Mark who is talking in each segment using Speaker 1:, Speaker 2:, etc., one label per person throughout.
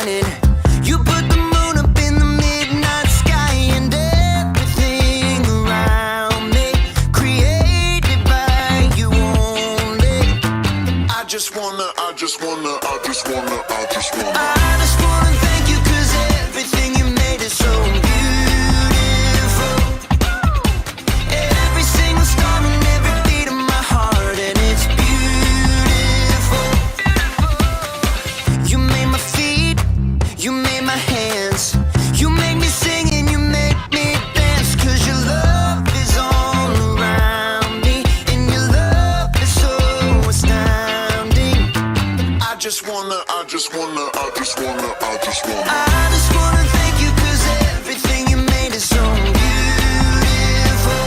Speaker 1: shining. You put the moon up in the midnight sky, and everything around me created by you only. I just wanna thank you, 'cause everything you made is so beautiful. Every single star and every beat of my heart, and it's beautiful. You made my feet, you made my hands, you made me sing and you made me dance, 'cause your love is all around me, and your love is so astounding. I just wanna thank you, 'cause everything you made is so beautiful.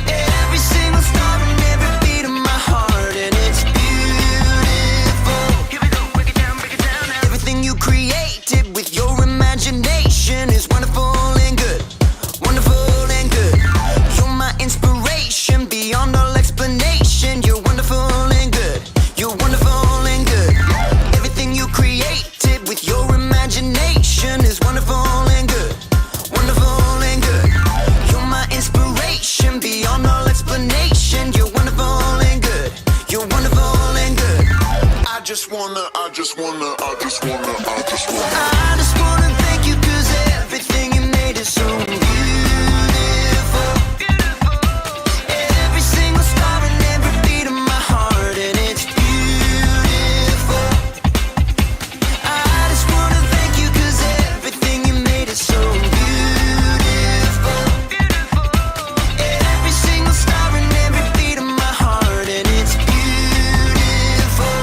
Speaker 1: Every single star and every beat of my heart, and it's beautiful. Here we go, break it down now. Everything you created with your imagination is wonderful and good, wonderful and good. You're my inspiration beyond all explanation. You're wonderful and good, you're wonderful and good. Everything you created with your imagination is wonderful and good, wonderful and good. You're my inspiration beyond all explanation. You're wonderful and good, you're wonderful and good. I just wanna thank you, 'cause everything you made is so beautiful. Every single star and every beat of my heart, and it's beautiful. I just wanna thank you, 'cause everything you made is so beautiful. Every single star and every beat of my heart, and it's beautiful.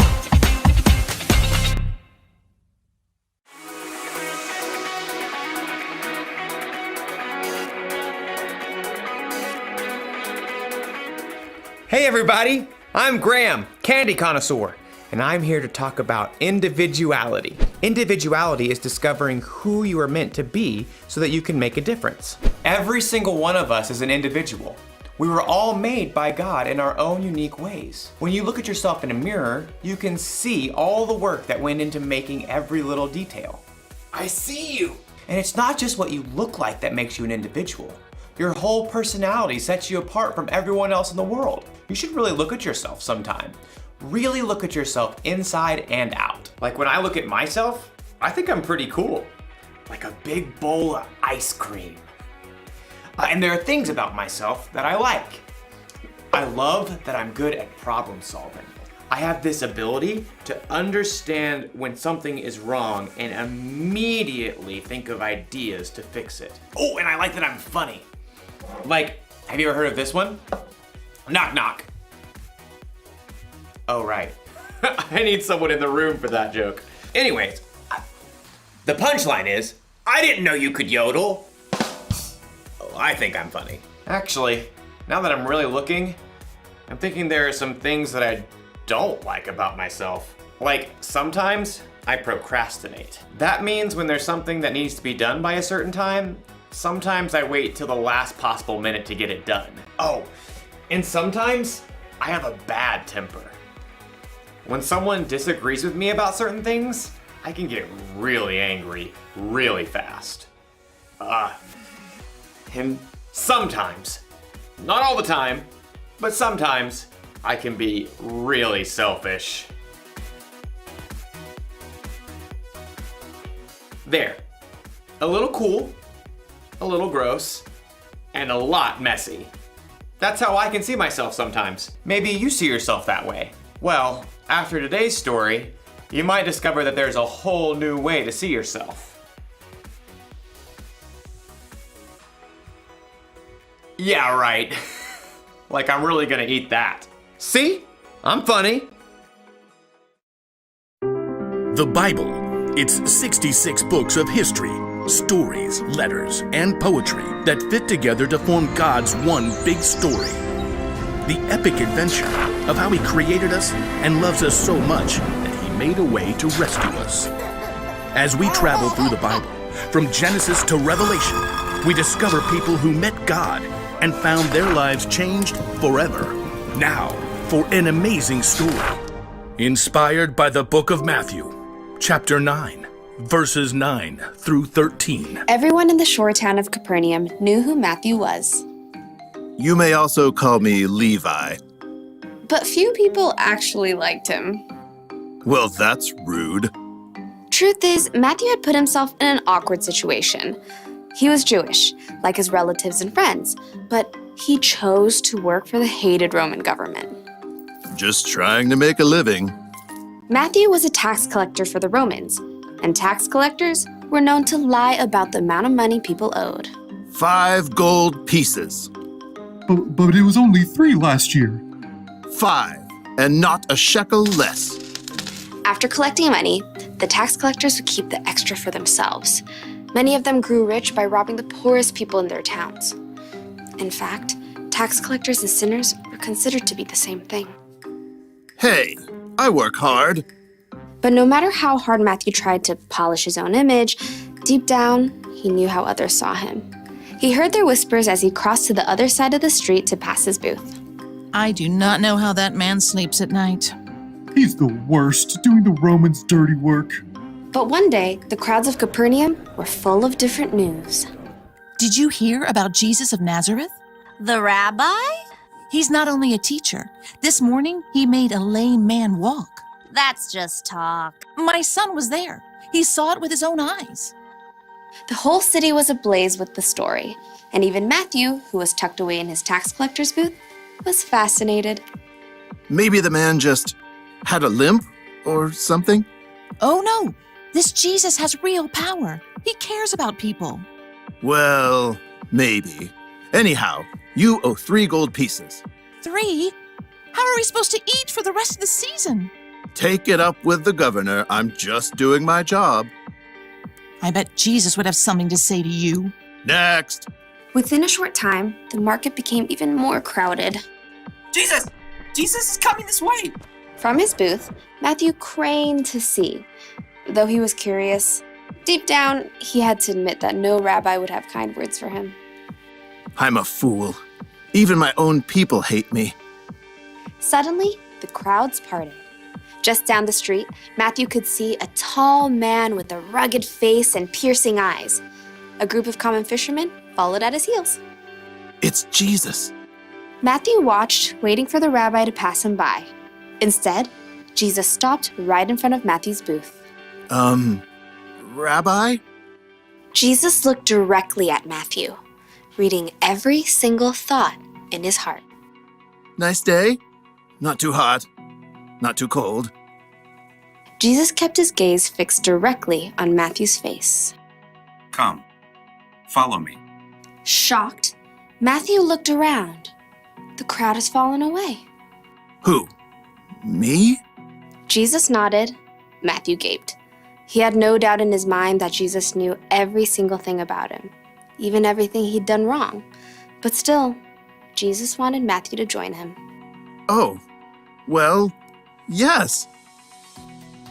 Speaker 2: Hey everybody, I'm Graham, candy connoisseur, and I'm here to talk about individuality. Individuality is discovering who you are meant to be so that you can make a difference. Every single one of us is an individual. We were all made by God in our own unique ways. When you look at yourself in a mirror, you can see all the work that went into making every little detail. I see you! And it's not just what you look like that makes you an individual. Your whole personality sets you apart from everyone else in the world. You should really look at yourself sometime. Really look at yourself inside and out. Like when I look at myself, I think I'm pretty cool. Like a big bowl of ice cream. And there are things about myself that I like. I love that I'm good at problem solving. I have this ability to understand when something is wrong and immediately think of ideas to fix it. Oh, and I like that I'm funny. Like, have you ever heard of this one? Knock, knock. Oh, right. I need someone in the room for that joke. Anyways, the punchline is, I didn't know you could yodel. Oh, I think I'm funny. Actually, now that I'm really looking, I'm thinking there are some things that I don't like about myself. Like, sometimes I procrastinate. That means when there's something that needs to be done by a certain time, sometimes I wait till the last possible minute to get it done. Oh, and sometimes I have a bad temper. When someone disagrees with me about certain things, I can get really angry really fast. And sometimes, not all the time, but sometimes I can be really selfish. There. A little cool, a little gross, and a lot messy. That's how I can see myself sometimes. Maybe you see yourself that way. Well, after today's story, you might discover that there's a whole new way to see yourself. Yeah, right. Like I'm really gonna eat that. See? I'm funny.
Speaker 3: The Bible. It's 66 books of history, stories, letters, and poetry that fit together to form God's one big story. The epic adventure of how He created us and loves us so much that He made a way to rescue us. As we travel through the Bible, from Genesis to Revelation, we discover people who met God and found their lives changed forever. Now, for an amazing story. Inspired by the book of Matthew, chapter 9, verses 9 through 13.
Speaker 4: Everyone in the shore town of Capernaum knew who Matthew was.
Speaker 5: You may also call me Levi.
Speaker 4: But few people actually liked him.
Speaker 5: Well, that's rude.
Speaker 4: Truth is, Matthew had put himself in an awkward situation. He was Jewish, like his relatives and friends, but he chose to work for the hated Roman government.
Speaker 5: Just trying to make a living.
Speaker 4: Matthew was a tax collector for the Romans, and tax collectors were known to lie about the amount of money people owed.
Speaker 5: 5 gold pieces.
Speaker 6: But it was only 3 last year.
Speaker 5: 5, and not a shekel less.
Speaker 4: After collecting money, the tax collectors would keep the extra for themselves. Many of them grew rich by robbing the poorest people in their towns. In fact, tax collectors and sinners were considered to be the same thing.
Speaker 5: Hey, I work hard.
Speaker 4: But no matter how hard Matthew tried to polish his own image, deep down, he knew how others saw him. He heard their whispers as he crossed to the other side of the street to pass his booth.
Speaker 7: I do not know how that man sleeps at night.
Speaker 6: He's the worst, doing the Romans' dirty work.
Speaker 4: But one day, the crowds of Capernaum were full of different news.
Speaker 7: Did you hear about Jesus of Nazareth?
Speaker 8: The rabbi?
Speaker 7: He's not only a teacher. This morning, he made a lame man walk.
Speaker 8: That's just talk.
Speaker 7: My son was there. He saw it with his own eyes.
Speaker 4: The whole city was ablaze with the story, and even Matthew, who was tucked away in his tax collector's booth, was fascinated.
Speaker 5: Maybe the man just had a limp or something?
Speaker 7: Oh no, this Jesus has real power. He cares about people.
Speaker 5: Well, maybe. Anyhow, you owe 3 gold pieces.
Speaker 7: 3? How are we supposed to eat for the rest of the season?
Speaker 5: Take it up with the governor. I'm just doing my job.
Speaker 7: I bet Jesus would have something to say to you.
Speaker 5: Next.
Speaker 4: Within a short time, the market became even more crowded.
Speaker 9: Jesus! Jesus is coming this way!
Speaker 4: From his booth, Matthew craned to see. Though he was curious, deep down, he had to admit that no rabbi would have kind words for him.
Speaker 5: I'm a fool. Even my own people hate me.
Speaker 4: Suddenly, the crowds parted. Just down the street, Matthew could see a tall man with a rugged face and piercing eyes. A group of common fishermen followed at his heels.
Speaker 5: It's Jesus.
Speaker 4: Matthew watched, waiting for the rabbi to pass him by. Instead, Jesus stopped right in front of Matthew's booth.
Speaker 5: Rabbi?
Speaker 4: Jesus looked directly at Matthew, reading every single thought in his heart.
Speaker 5: Nice day? Not too hot. Not too cold.
Speaker 4: Jesus kept his gaze fixed directly on Matthew's face.
Speaker 10: Come, follow me.
Speaker 4: Shocked, Matthew looked around. The crowd has fallen away.
Speaker 5: Who? Me?
Speaker 4: Jesus nodded. Matthew gaped. He had no doubt in his mind that Jesus knew every single thing about him, even everything he'd done wrong. But still, Jesus wanted Matthew to join him.
Speaker 5: Oh, well, yes.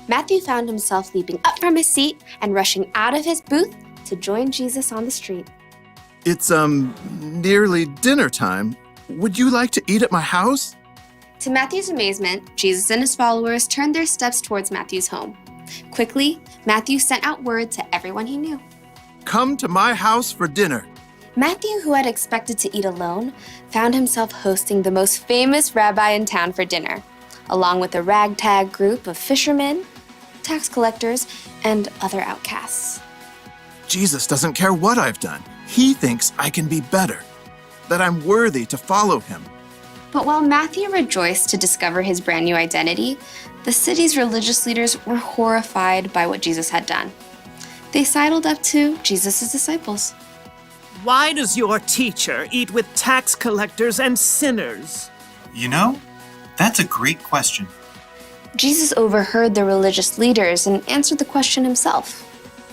Speaker 4: Matthew found himself leaping up from his seat and rushing out of his booth to join Jesus on the street.
Speaker 5: It's, nearly dinner time. Would you like to eat at my house?
Speaker 4: To Matthew's amazement, Jesus and his followers turned their steps towards Matthew's home. Quickly, Matthew sent out word to everyone he knew.
Speaker 5: Come to my house for dinner.
Speaker 4: Matthew, who had expected to eat alone, found himself hosting the most famous rabbi in town for dinner, along with a ragtag group of fishermen, tax collectors, and other outcasts.
Speaker 5: Jesus doesn't care what I've done. He thinks I can be better, that I'm worthy to follow him.
Speaker 4: But while Matthew rejoiced to discover his brand new identity, the city's religious leaders were horrified by what Jesus had done. They sidled up to Jesus' disciples.
Speaker 9: Why does your teacher eat with tax collectors and sinners?
Speaker 10: You know, that's a great question.
Speaker 4: Jesus overheard the religious leaders and answered the question himself.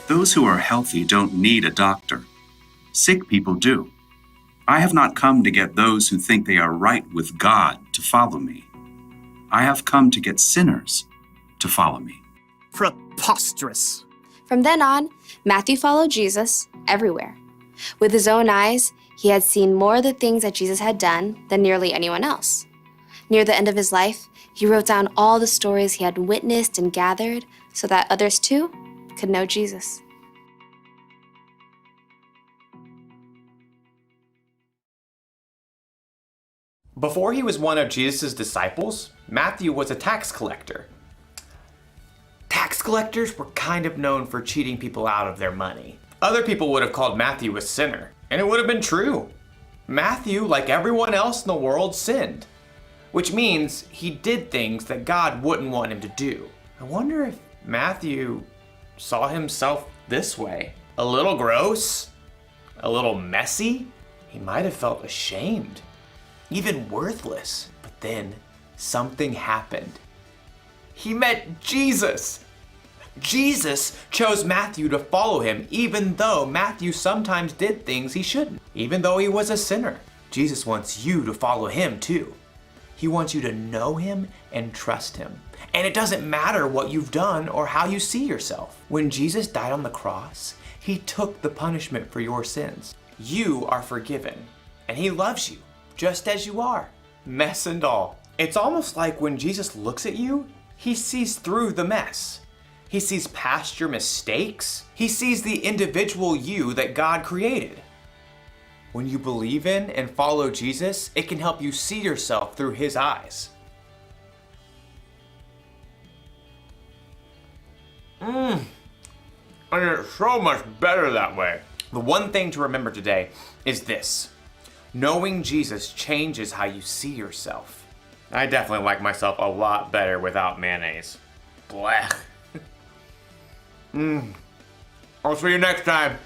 Speaker 10: Those who are healthy don't need a doctor. Sick people do. I have not come to get those who think they are right with God to follow me. I have come to get sinners to follow me.
Speaker 9: Preposterous.
Speaker 4: From then on, Matthew followed Jesus everywhere. With his own eyes, he had seen more of the things that Jesus had done than nearly anyone else. Near the end of his life, he wrote down all the stories he had witnessed and gathered so that others too could know Jesus.
Speaker 2: Before he was one of Jesus' disciples, Matthew was a tax collector. Tax collectors were kind of known for cheating people out of their money. Other people would have called Matthew a sinner, and it would have been true. Matthew, like everyone else in the world, sinned, which means he did things that God wouldn't want him to do. I wonder if Matthew saw himself this way. A little gross, a little messy. He might have felt ashamed, even worthless. But then something happened. He met Jesus. Jesus chose Matthew to follow him, even though Matthew sometimes did things he shouldn't, even though he was a sinner. Jesus wants you to follow him too. He wants you to know him and trust him. And it doesn't matter what you've done or how you see yourself. When Jesus died on the cross, he took the punishment for your sins. You are forgiven, and he loves you just as you are, mess and all. It's almost like when Jesus looks at you, he sees through the mess. He sees past your mistakes. He sees the individual you that God created. When you believe in and follow Jesus, it can help you see yourself through his eyes. And it's so much better that way. The one thing to remember today is this. Knowing Jesus changes how you see yourself. I definitely like myself a lot better without mayonnaise. Blech. I'll see you next time.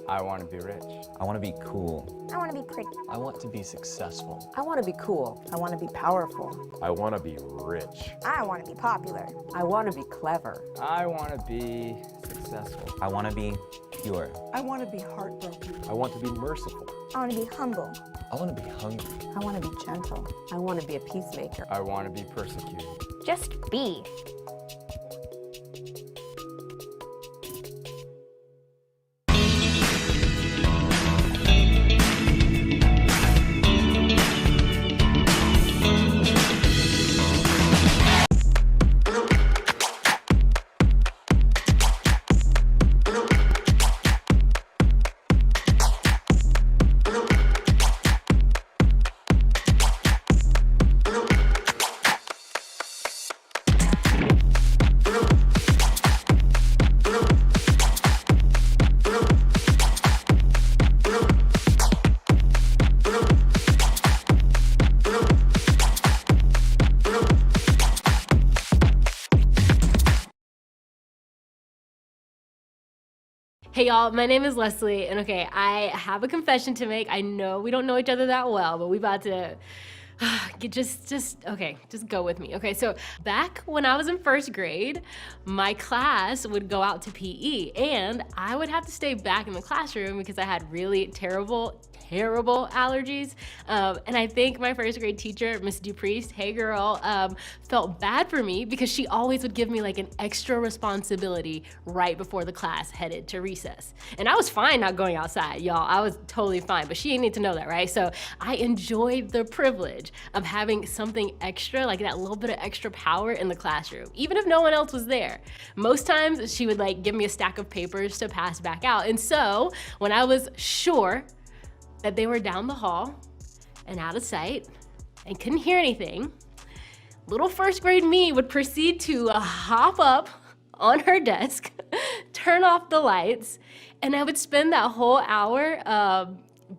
Speaker 11: I want to be rich. I want to be cool.
Speaker 12: I want to be pretty.
Speaker 11: I want to be successful.
Speaker 12: I want to be cool. I want to be powerful.
Speaker 11: I want to be rich.
Speaker 12: I want to be popular.
Speaker 13: I want to be clever.
Speaker 11: I want to be successful.
Speaker 13: I want to be pure.
Speaker 12: I want to be heartbroken.
Speaker 11: I want to be merciful.
Speaker 12: I want to be humble.
Speaker 11: I want to be hungry.
Speaker 12: I want to be gentle.
Speaker 13: I want to be a peacemaker.
Speaker 11: I want to be persecuted.
Speaker 12: Just be.
Speaker 14: Hey y'all, my name is Leslie, and okay, I have a confession to make. I know we don't know each other that well, but we about to just go with me. Okay, so back when I was in first grade, my class would go out to PE, and I would have to stay back in the classroom because I had really terrible allergies. And I think my first grade teacher, Miss Dupriest, hey girl, felt bad for me because she always would give me like an extra responsibility right before the class headed to recess. And I was fine not going outside, y'all. I was totally fine, but she didn't need to know that, right? So I enjoyed the privilege of having something extra, like that little bit of extra power in the classroom, even if no one else was there. Most times she would like give me a stack of papers to pass back out. And so when I was sure that they were down the hall and out of sight and couldn't hear anything, little first grade me would proceed to hop up on her desk, turn off the lights, and I would spend that whole hour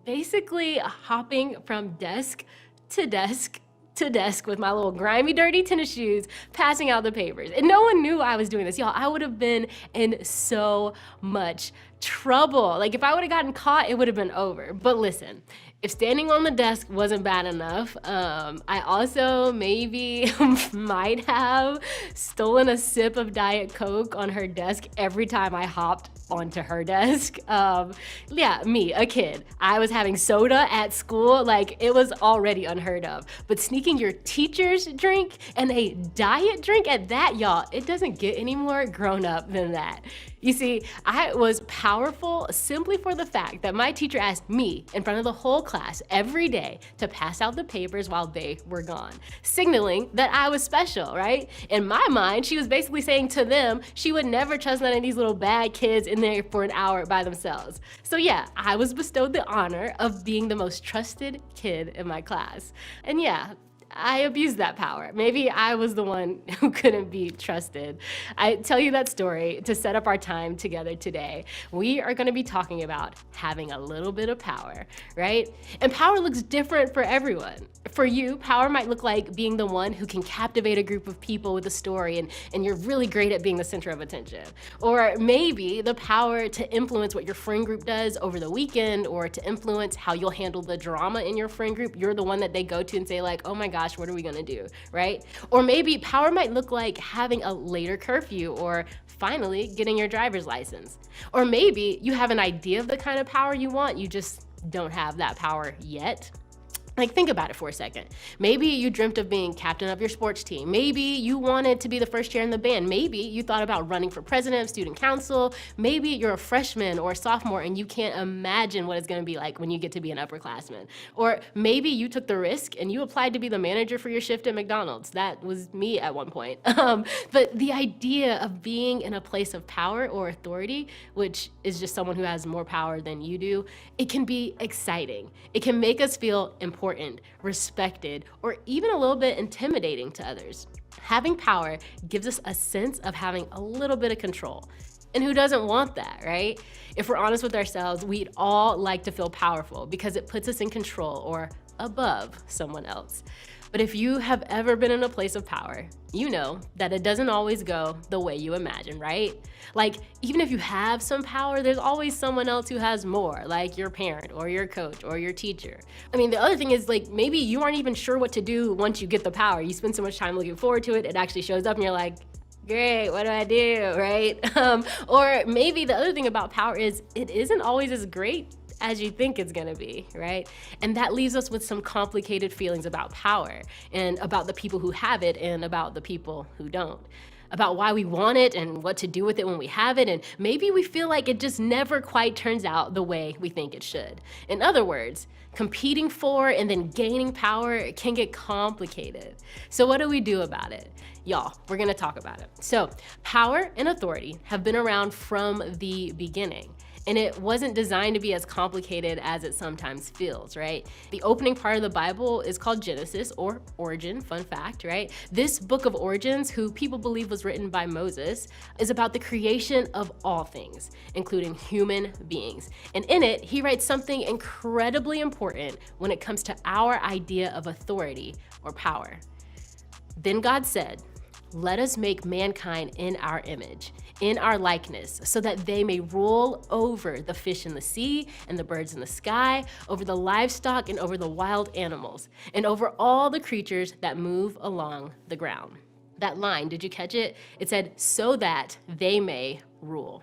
Speaker 14: basically hopping from desk to desk to desk with my little grimy, dirty tennis shoes, passing out the papers. And no one knew I was doing this. Y'all, I would have been in so much trouble. Like if I would have gotten caught, it would have been over. But listen, If standing on the desk wasn't bad enough, I also maybe might have stolen a sip of Diet Coke on her desk every time I hopped onto her desk. Yeah, me, a kid. I was having soda at school, like it was already unheard of. But sneaking your teacher's drink and a diet drink at that, y'all, it doesn't get any more grown up than that. You see, I was powerful simply for the fact that my teacher asked me in front of the whole class every day to pass out the papers while they were gone, signaling that I was special, right? In my mind, she was basically saying to them she would never trust none of these little bad kids in there for an hour by themselves. So yeah, I was bestowed the honor of being the most trusted kid in my class. And yeah, I abused that power. Maybe I was the one who couldn't be trusted. I tell you that story to set up our time together today. We are going to be talking about having a little bit of power, right? And power looks different for everyone. For you, power might look like being the one who can captivate a group of people with a story and you're really great at being the center of attention. Or maybe the power to influence what your friend group does over the weekend or to influence how you'll handle the drama in your friend group. You're the one that they go to and say like, oh my gosh, what are we gonna do, right? Or maybe power might look like having a later curfew or finally getting your driver's license. Or maybe you have an idea of the kind of power you want, you just don't have that power yet. Like, think about it for a second. Maybe you dreamt of being captain of your sports team. Maybe you wanted to be the first chair in the band. Maybe you thought about running for president of student council. Maybe you're a freshman or a sophomore and you can't imagine what it's gonna be like when you get to be an upperclassman. Or maybe you took the risk and you applied to be the manager for your shift at McDonald's. That was me at one point. But the idea of being in a place of power or authority, which is just someone who has more power than you do, it can be exciting. It can make us feel important, respected, or even a little bit intimidating to others. Having power gives us a sense of having a little bit of control. And who doesn't want that, right? If we're honest with ourselves, we'd all like to feel powerful because it puts us in control or above someone else. But if you have ever been in a place of power, you know that it doesn't always go the way you imagine, right? Like, even if you have some power, there's always someone else who has more, like your parent or your coach or your teacher. I mean, the other thing is, like, maybe you aren't even sure what to do once you get the power. You spend so much time looking forward to it, it actually shows up and you're like, great, what do I do, right? Or maybe the other thing about power is it isn't always as great as you think it's gonna be, right? And that leaves us with some complicated feelings about power and about the people who have it and about the people who don't. About why we want it and what to do with it when we have it, and maybe we feel like it just never quite turns out the way we think it should. In other words, competing for and then gaining power can get complicated. So what do we do about it? Y'all, we're gonna talk about it. So, power and authority have been around from the beginning. And it wasn't designed to be as complicated as it sometimes feels, right? The opening part of the Bible is called Genesis, or Origin, fun fact, right? This book of origins, who people believe was written by Moses, is about the creation of all things, including human beings. And in it, he writes something incredibly important when it comes to our idea of authority or power. Then God said, "Let us make mankind in our image, in our likeness, so that they may rule over the fish in the sea and the birds in the sky, over the livestock and over the wild animals, and over all the creatures that move along the ground." That line, did you catch it? It said, so that they may rule.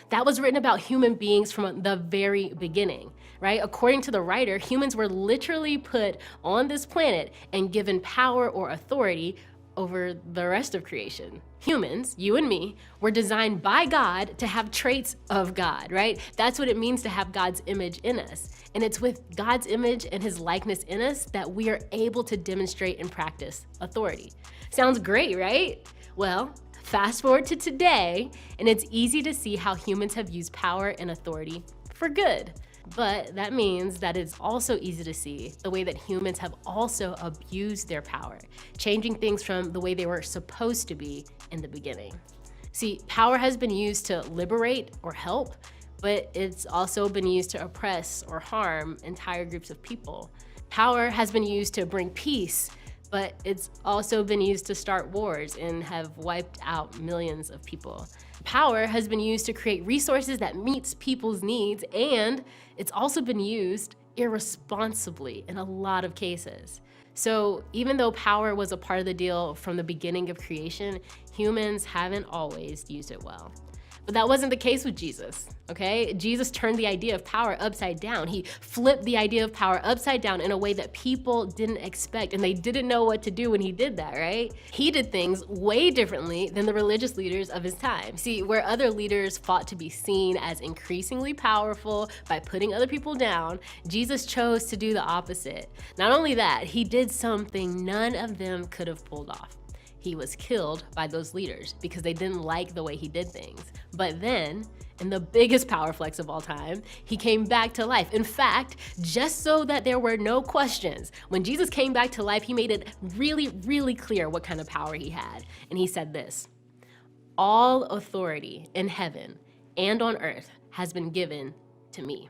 Speaker 14: That was written about human beings from the very beginning, right? According to the writer, humans were literally put on this planet and given power or authority over the rest of creation. Humans, you and me, were designed by God to have traits of God, right? That's what it means to have God's image in us. And it's with God's image and his likeness in us that we are able to demonstrate and practice authority. Sounds great, right? Well, fast forward to today, and it's easy to see how humans have used power and authority for good. But that means that it's also easy to see the way that humans have also abused their power, changing things from the way they were supposed to be in the beginning. See, power has been used to liberate or help, but it's also been used to oppress or harm entire groups of people. Power has been used to bring peace, but it's also been used to start wars and have wiped out millions of people. Power has been used to create resources that meets people's needs, and it's also been used irresponsibly in a lot of cases. So even though power was a part of the deal from the beginning of creation, humans haven't always used it well. But that wasn't the case with Jesus, okay? Jesus turned the idea of power upside down. He flipped the idea of power upside down in a way that people didn't expect, and they didn't know what to do when he did that, right? He did things way differently than the religious leaders of his time. See, where other leaders fought to be seen as increasingly powerful by putting other people down, Jesus chose to do the opposite. Not only that, he did something none of them could have pulled off. He was killed by those leaders because they didn't like the way he did things. But then, in the biggest power flex of all time, he came back to life. In fact, just so that there were no questions, when Jesus came back to life, he made it really, really clear what kind of power he had. And he said this: "All authority in heaven and on earth has been given to me."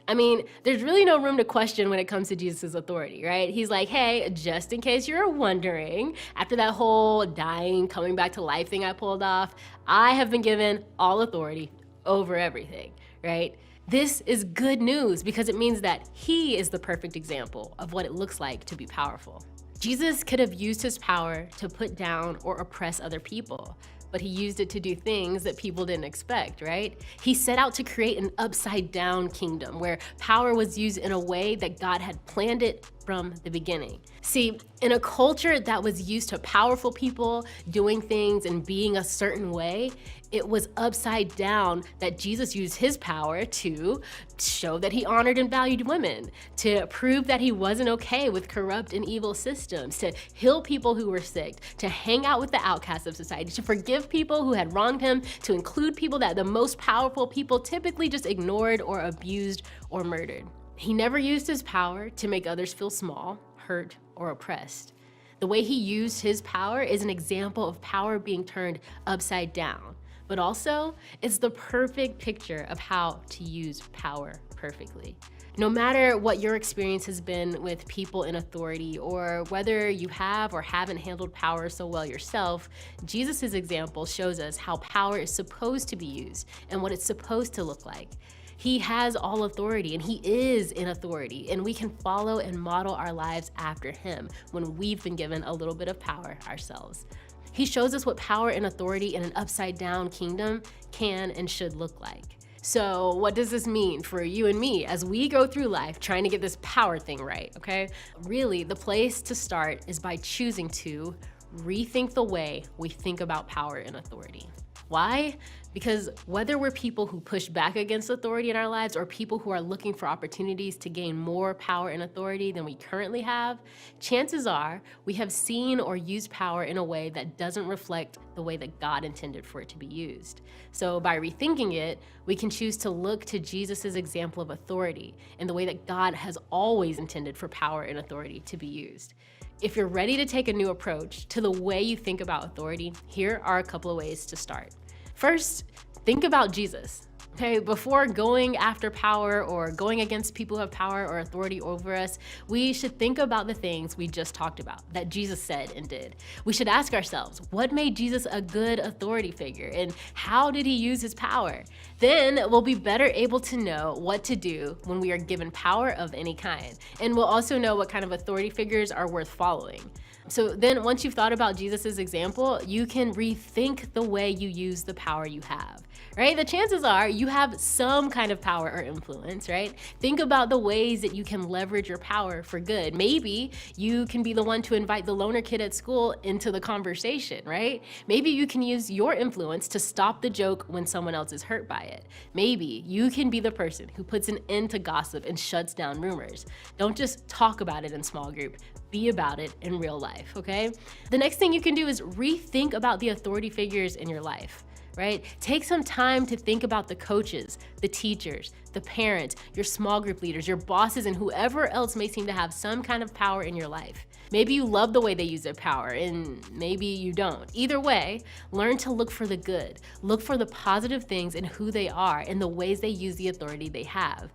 Speaker 14: I mean, there's really no room to question when it comes to Jesus' authority, right? He's like, hey, just in case you're wondering, after that whole dying, coming back to life thing I pulled off, I have been given all authority over everything, right? This is good news because it means that he is the perfect example of what it looks like to be powerful. Jesus could have used his power to put down or oppress other people, but he used it to do things that people didn't expect, right? He set out to create an upside down kingdom where power was used in a way that God had planned it from the beginning. See, in a culture that was used to powerful people doing things and being a certain way, it was upside down that Jesus used his power to show that he honored and valued women, to prove that he wasn't okay with corrupt and evil systems, to heal people who were sick, to hang out with the outcasts of society, to forgive people who had wronged him, to include people that the most powerful people typically just ignored or abused or murdered. He never used his power to make others feel small, hurt, or oppressed. The way he used his power is an example of power being turned upside down, but also it's the perfect picture of how to use power perfectly. No matter what your experience has been with people in authority, or whether you have or haven't handled power so well yourself, Jesus' example shows us how power is supposed to be used and what it's supposed to look like. He has all authority and he is in authority, and we can follow and model our lives after him when we've been given a little bit of power ourselves. He shows us what power and authority in an upside down kingdom can and should look like. So what does this mean for you and me as we go through life trying to get this power thing right, okay? Really, the place to start is by choosing to rethink the way we think about power and authority. Why? Because whether we're people who push back against authority in our lives or people who are looking for opportunities to gain more power and authority than we currently have, chances are we have seen or used power in a way that doesn't reflect the way that God intended for it to be used. So by rethinking it, we can choose to look to Jesus' example of authority in the way that God has always intended for power and authority to be used. If you're ready to take a new approach to the way you think about authority, here are a couple of ways to start. First, think about Jesus. Okay, before going after power or going against people who have power or authority over us, we should think about the things we just talked about that Jesus said and did. We should ask ourselves, what made Jesus a good authority figure and how did he use his power? Then we'll be better able to know what to do when we are given power of any kind. And we'll also know what kind of authority figures are worth following. So then once you've thought about Jesus' example, you can rethink the way you use the power you have, right? The chances are you have some kind of power or influence, right? Think about the ways that you can leverage your power for good. Maybe you can be the one to invite the loner kid at school into the conversation, right? Maybe you can use your influence to stop the joke when someone else is hurt by it. Maybe you can be the person who puts an end to gossip and shuts down rumors. Don't just talk about it in small group. Be about it in real life, okay? The next thing you can do is rethink about the authority figures in your life, right? Take some time to think about the coaches, the teachers, the parents, your small group leaders, your bosses, and whoever else may seem to have some kind of power in your life. Maybe you love the way they use their power, and maybe you don't. Either way, learn to look for the good. Look for the positive things in who they are and the ways they use the authority they have.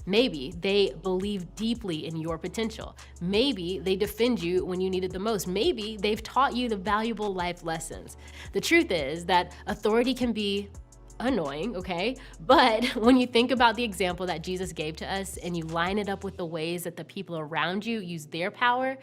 Speaker 14: Maybe they believe deeply in your potential. Maybe they defend you when you need it the most. Maybe they've taught you the valuable life lessons. The truth is that authority can be annoying, okay? But when you think about the example that Jesus gave to us and you line it up with the ways that the people around you use their power,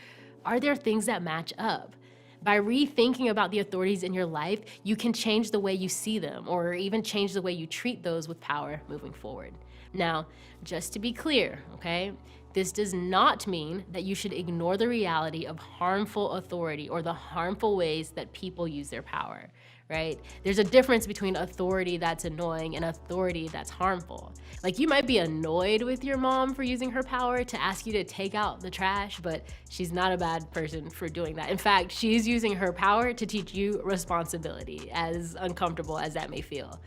Speaker 14: are there things that match up? By rethinking about the authorities in your life, you can change the way you see them or even change the way you treat those with power moving forward. Now, just to be clear, okay? This does not mean that you should ignore the reality of harmful authority or the harmful ways that people use their power, right? There's a difference between authority that's annoying and authority that's harmful. Like, you might be annoyed with your mom for using her power to ask you to take out the trash, but she's not a bad person for doing that. In fact, she's using her power to teach you responsibility, as uncomfortable as that may feel.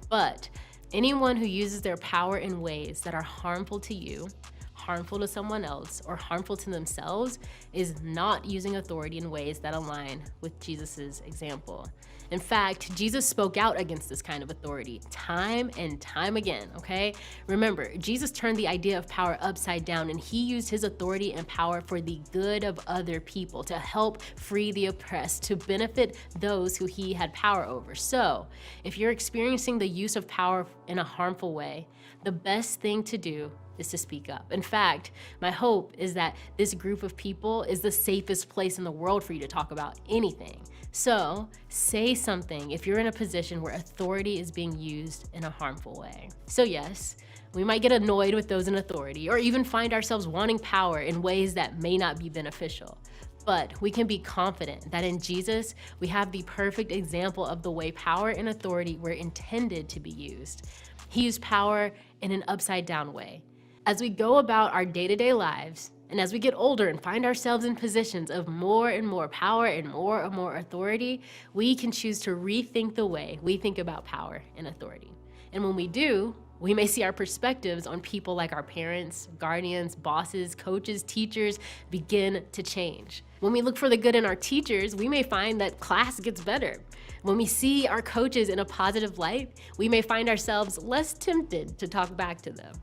Speaker 14: But anyone who uses their power in ways that are harmful to you, harmful to someone else, or harmful to themselves is not using authority in ways that align with Jesus's example. In fact, Jesus spoke out against this kind of authority time and time again, okay? Remember, Jesus turned the idea of power upside down, and he used his authority and power for the good of other people, to help free the oppressed, to benefit those who he had power over. So, if you're experiencing the use of power in a harmful way, the best thing to do is to speak up. In fact, my hope is that this group of people is the safest place in the world for you to talk about anything. So say something if you're in a position where authority is being used in a harmful way. So yes, we might get annoyed with those in authority or even find ourselves wanting power in ways that may not be beneficial. But we can be confident that in Jesus, we have the perfect example of the way power and authority were intended to be used. He used power in an upside down way. As we go about our day-to-day lives, and as we get older and find ourselves in positions of more and more power and more authority, we can choose to rethink the way we think about power and authority. And when we do, we may see our perspectives on people like our parents, guardians, bosses, coaches, teachers begin to change. When we look for the good in our teachers, we may find that class gets better. When we see our coaches in a positive light, we may find ourselves less tempted to talk back to them.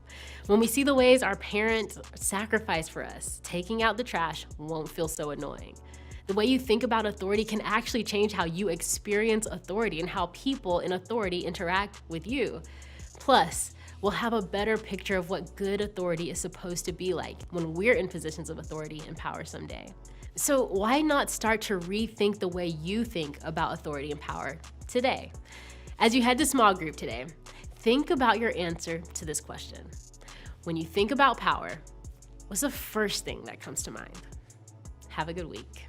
Speaker 14: When we see the ways our parents sacrifice for us, taking out the trash won't feel so annoying. The way you think about authority can actually change how you experience authority and how people in authority interact with you. Plus, we'll have a better picture of what good authority is supposed to be like when we're in positions of authority and power someday. So why not start to rethink the way you think about authority and power today? As you head to small group today, think about your answer to this question. When you think about power, what's the first thing that comes to mind? Have a good week.